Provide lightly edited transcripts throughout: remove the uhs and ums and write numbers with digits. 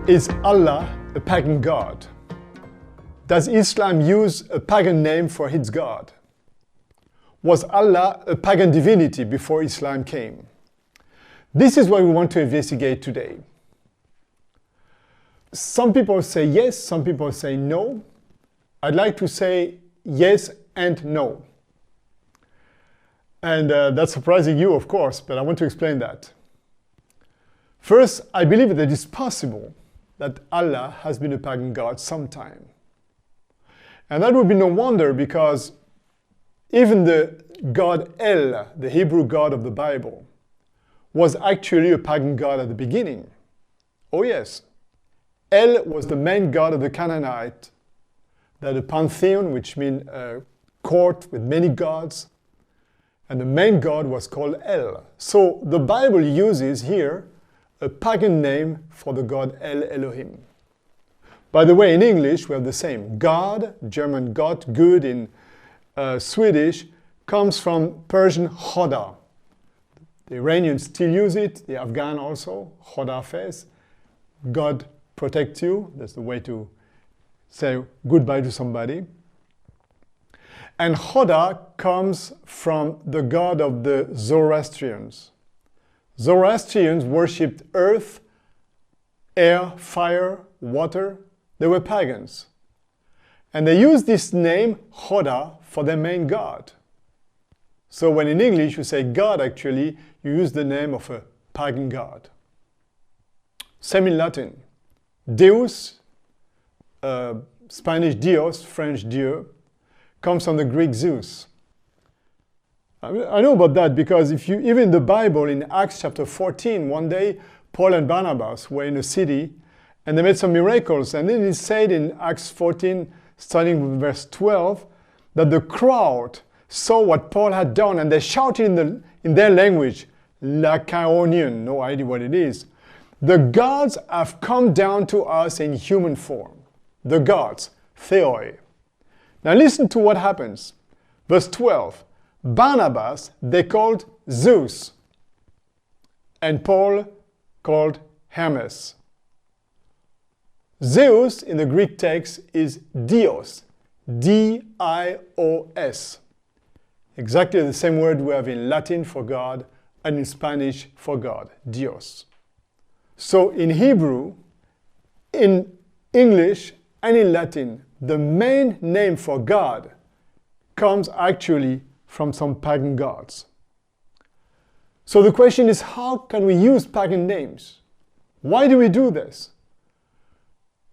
Is Allah a pagan god? Does Islam use a pagan name for its god? Was Allah a pagan divinity before Islam came? This is what we want to investigate today. Some people say yes, some people say no. I'd like to say yes and no. And that's surprising you, of course, but I want to explain that. First, I believe that it is possible that Allah has been a pagan god sometime. And that would be no wonder because even the god El, the Hebrew god of the Bible, was actually a pagan god at the beginning. Oh yes, El was the main god of the Canaanite, that a pantheon, which means a court with many gods, and the main god was called El. So the Bible uses here a pagan name for the god El Elohim. By the way, in English we have the same. God, German Gott, good in Swedish, comes from Persian Khoda. The Iranians still use it, the Afghan also, Khoda Fez. God protect you, that's the way to say goodbye to somebody. And Khoda comes from the god of the Zoroastrians. Zoroastrians worshipped earth, air, fire, water. They were pagans. And they used this name, Khoda, for their main god. So when in English you say God, actually, you use the name of a pagan god. Same in Latin. Deus, Spanish Dios, French Dieu, comes from the Greek Zeus. I know about that because even in the Bible, in Acts chapter 14, one day, Paul and Barnabas were in a city and they made some miracles. And then it said in Acts 14, starting with verse 12, that the crowd saw what Paul had done and they shouted in their language, Lycaonian, no idea what it is. The gods have come down to us in human form. The gods, theoi. Now listen to what happens. Verse 12. Barnabas they called Zeus, and Paul called Hermes. Zeus in the Greek text is Dios, D-I-O-S. Exactly the same word we have in Latin for God and in Spanish for God, Dios. So in Hebrew, in English, and in Latin, the main name for God comes actually from some pagan gods. So the question is, how can we use pagan names? Why do we do this?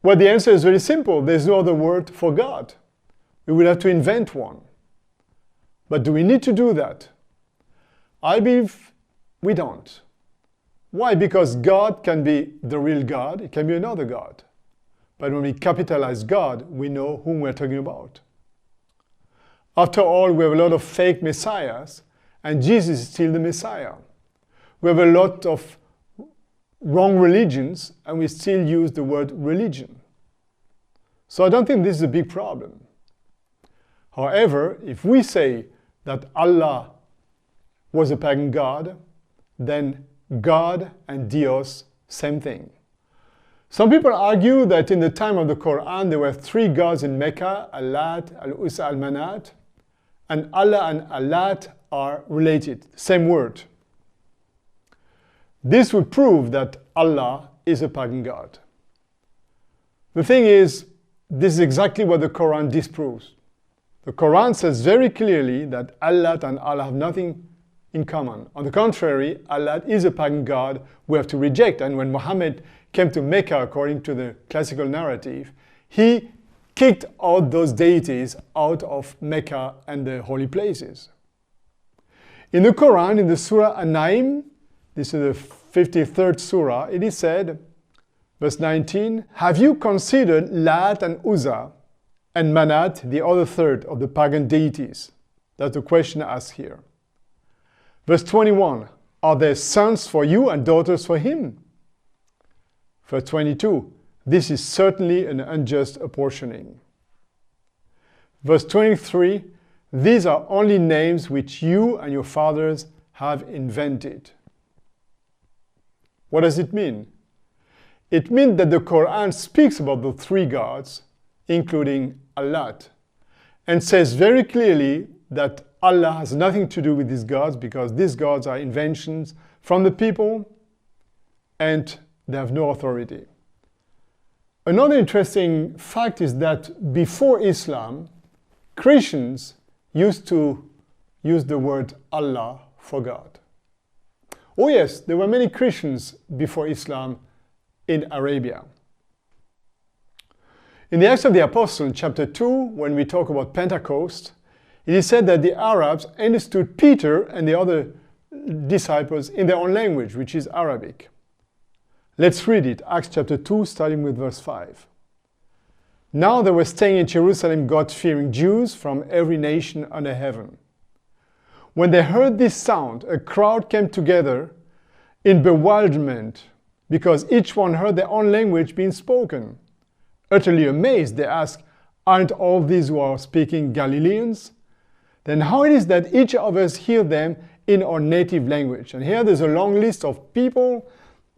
Well, the answer is very simple. There's no other word for God. We would have to invent one. But do we need to do that? I believe we don't. Why? Because God can be the real God, it can be another God. But when we capitalize God, we know whom we're talking about. After all, we have a lot of fake messiahs, and Jesus is still the Messiah. We have a lot of wrong religions, and we still use the word religion. So I don't think this is a big problem. However, if we say that Allah was a pagan god, then God and Dios, same thing. Some people argue that in the time of the Quran there were three gods in Mecca, Allat, Al-Uzza, Al-Manat, and Allah and Allat are related, same word. This would prove that Allah is a pagan god. The thing is, this is exactly what the Quran disproves. The Quran says very clearly that Allat and Allah have nothing in common. On the contrary, Allah is a pagan god we have to reject. And when Muhammad came to Mecca, according to the classical narrative, he kicked out those deities out of Mecca and the holy places. In the Quran, in the Surah An-Naim, this is the 53rd Surah, it is said, verse 19, have you considered Lat and Uzza and Manat, the other third of the pagan deities? That's the question asked here. Verse 21, are there sons for you and daughters for him? Verse 22, this is certainly an unjust apportioning. Verse 23, these are only names which you and your fathers have invented. What does it mean? It means that the Quran speaks about the three gods, including Allah, and says very clearly that Allah has nothing to do with these gods because these gods are inventions from the people and they have no authority. Another interesting fact is that before Islam, Christians used to use the word Allah for God. Oh yes, there were many Christians before Islam in Arabia. In the Acts of the Apostles, chapter 2, when we talk about Pentecost, it is said that the Arabs understood Peter and the other disciples in their own language, which is Arabic. Let's read it, Acts chapter 2, starting with verse 5. Now there were staying in Jerusalem God-fearing Jews from every nation under heaven. When they heard this sound, a crowd came together in bewilderment because each one heard their own language being spoken. Utterly amazed, they asked, "Aren't all these who are speaking Galileans? Then how it is that each of us hear them in our native language?" And here there's a long list of people,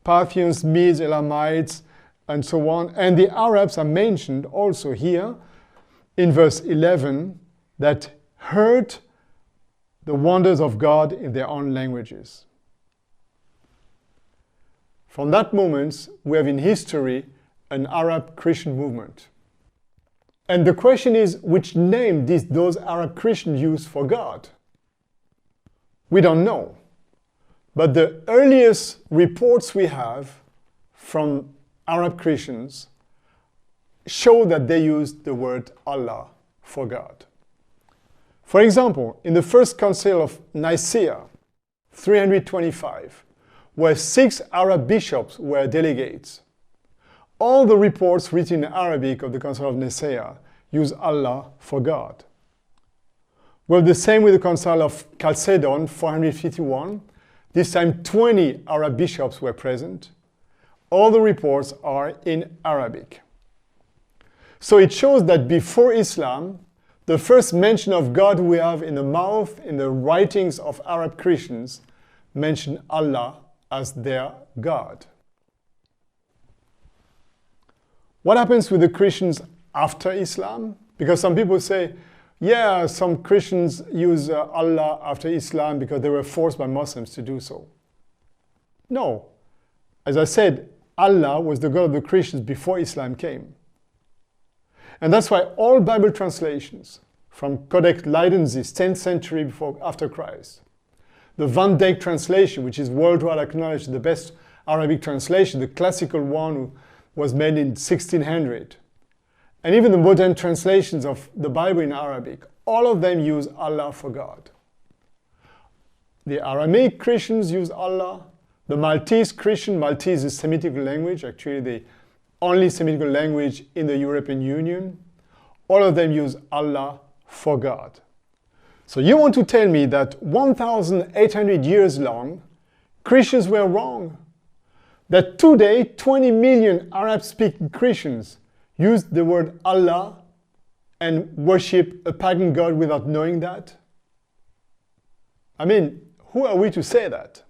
Parthians, Medes, Elamites, and so on. And the Arabs are mentioned also here in verse 11 that heard the wonders of God in their own languages. From that moment, we have in history an Arab Christian movement. And the question is, which name did those Arab Christians use for God? We don't know. But the earliest reports we have from Arab Christians show that they used the word Allah for God. For example, in the First Council of Nicaea, 325, where 6 Arab bishops were delegates, all the reports written in Arabic of the Council of Nicaea use Allah for God. Well, the same with the Council of Chalcedon, 451. This time 20 Arab bishops were present. All the reports are in Arabic. So it shows that before Islam, the first mention of God we have in the mouth, in the writings of Arab Christians, mention Allah as their God. What happens with the Christians after Islam? Because some people say, yeah, some Christians use Allah after Islam because they were forced by Muslims to do so. No. As I said, Allah was the God of the Christians before Islam came. And that's why all Bible translations, from Codex Leidensis, 10th century after Christ, the Van Dyck translation, which is worldwide acknowledged the best Arabic translation, the classical one was made in 1600, and even the modern translations of the Bible in Arabic, all of them use Allah for God. The Aramaic Christians use Allah. The Maltese Christian, Maltese is Semitic language, actually the only Semitic language in the European Union. All of them use Allah for God. So you want to tell me that 1,800 years long, Christians were wrong? That today, 20 million Arab-speaking Christians use the word Allah and worship a pagan god without knowing that? I mean, who are we to say that?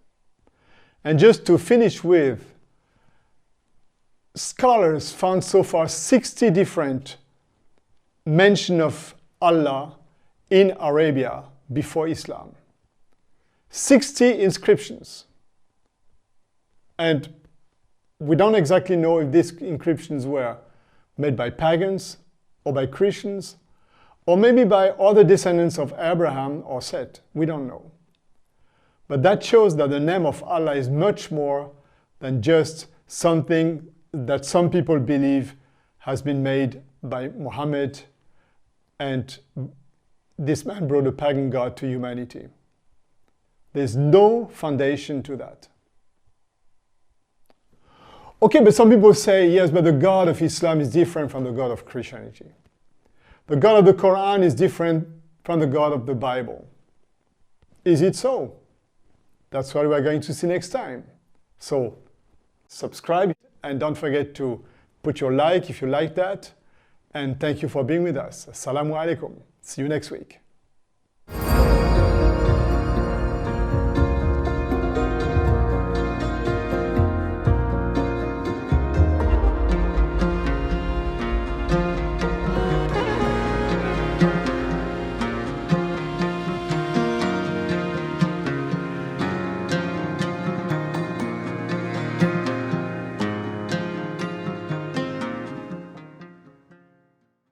And just to finish with, scholars found so far 60 different mention of Allah in Arabia before Islam. 60 inscriptions. And we don't exactly know if these inscriptions were made by pagans or by Christians, or maybe by other descendants of Abraham or Seth. We don't know. But that shows that the name of Allah is much more than just something that some people believe has been made by Muhammad, and this man brought a pagan god to humanity. There's no foundation to that. Okay, but some people say, yes, but the God of Islam is different from the God of Christianity. The God of the Quran is different from the God of the Bible. Is it so? That's what we're going to see next time. So subscribe and don't forget to put your like if you like that. And thank you for being with us. Assalamu alaikum. See you next week.